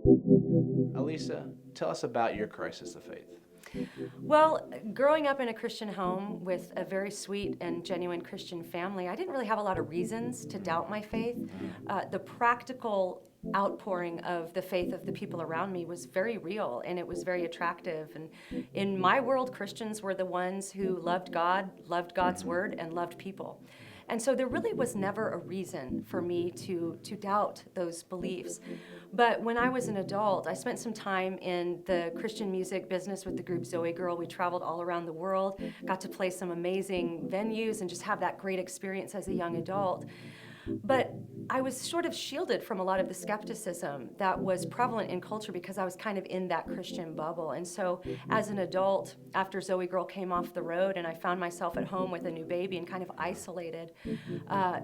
Alisa, tell us about your crisis of faith. Well, growing up in a Christian home with a very sweet and genuine Christian family, I didn't really have a lot of reasons to doubt my faith. The practical outpouring of the faith of the people around me was very real, and it was very attractive. And in my world, Christians were the ones who loved God, loved God's word, and loved people. And so there really was never a reason for me to doubt those beliefs. But when I was an adult, I spent some time in the Christian music business with the group Zoe Girl. We traveled all around the world, got to play some amazing venues, and just have that great experience as a young adult. But I was sort of shielded from a lot of the skepticism that was prevalent in culture because I was kind of in that Christian bubble. And so as an adult, after Zoe Girl came off the road and I found myself at home with a new baby and kind of isolated,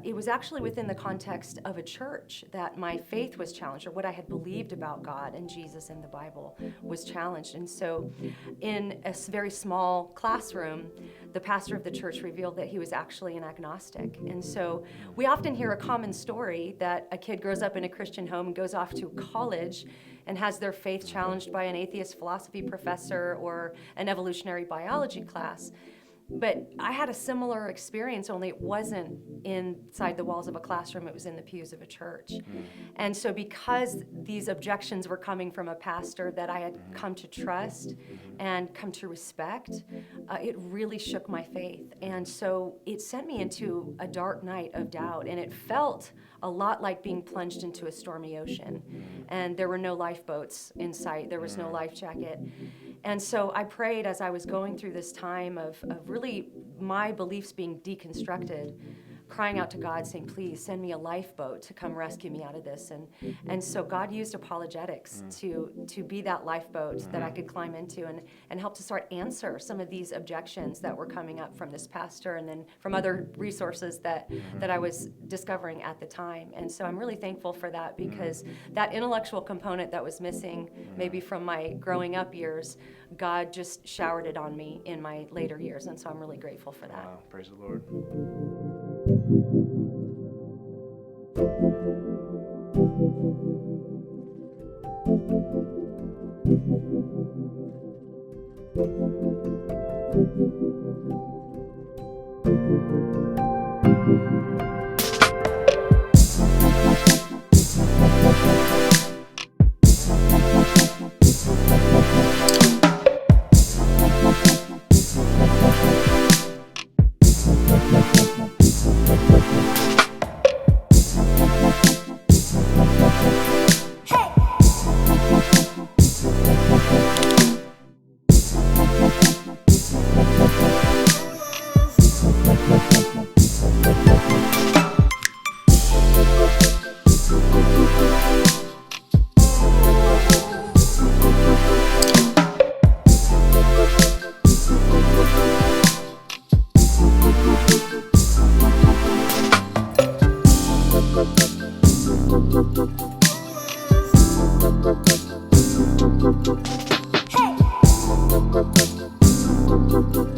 it was actually within the context of a church that my faith was challenged, or what I had believed about God and Jesus and the Bible was challenged. And so in a very small classroom, the pastor of the church revealed that he was actually an agnostic. And so we often hear a common story that a kid grows up in a Christian home and goes off to college and has their faith challenged by an atheist philosophy professor or an evolutionary biology class. But I had a similar experience, only it wasn't inside the walls of a classroom, it was in the pews of a church. And so because these objections were coming from a pastor that I had come to trust and come to respect, it really shook my faith. And so it sent me into a dark night of doubt, and it felt a lot like being plunged into a stormy ocean. And there were no lifeboats in sight, there was no life jacket. And so I prayed as I was going through this time of really my beliefs being deconstructed, crying out to God, saying, please send me a lifeboat to come rescue me out of this. And so God used apologetics to be that lifeboat that I could climb into and help to start answer some of these objections that were coming up from this pastor and then from other resources that I was discovering at the time. And so I'm really thankful for that, because that intellectual component that was missing maybe from my growing up years, God just showered it on me in my later years. And so I'm really grateful for that. Wow, praise the Lord. Hey!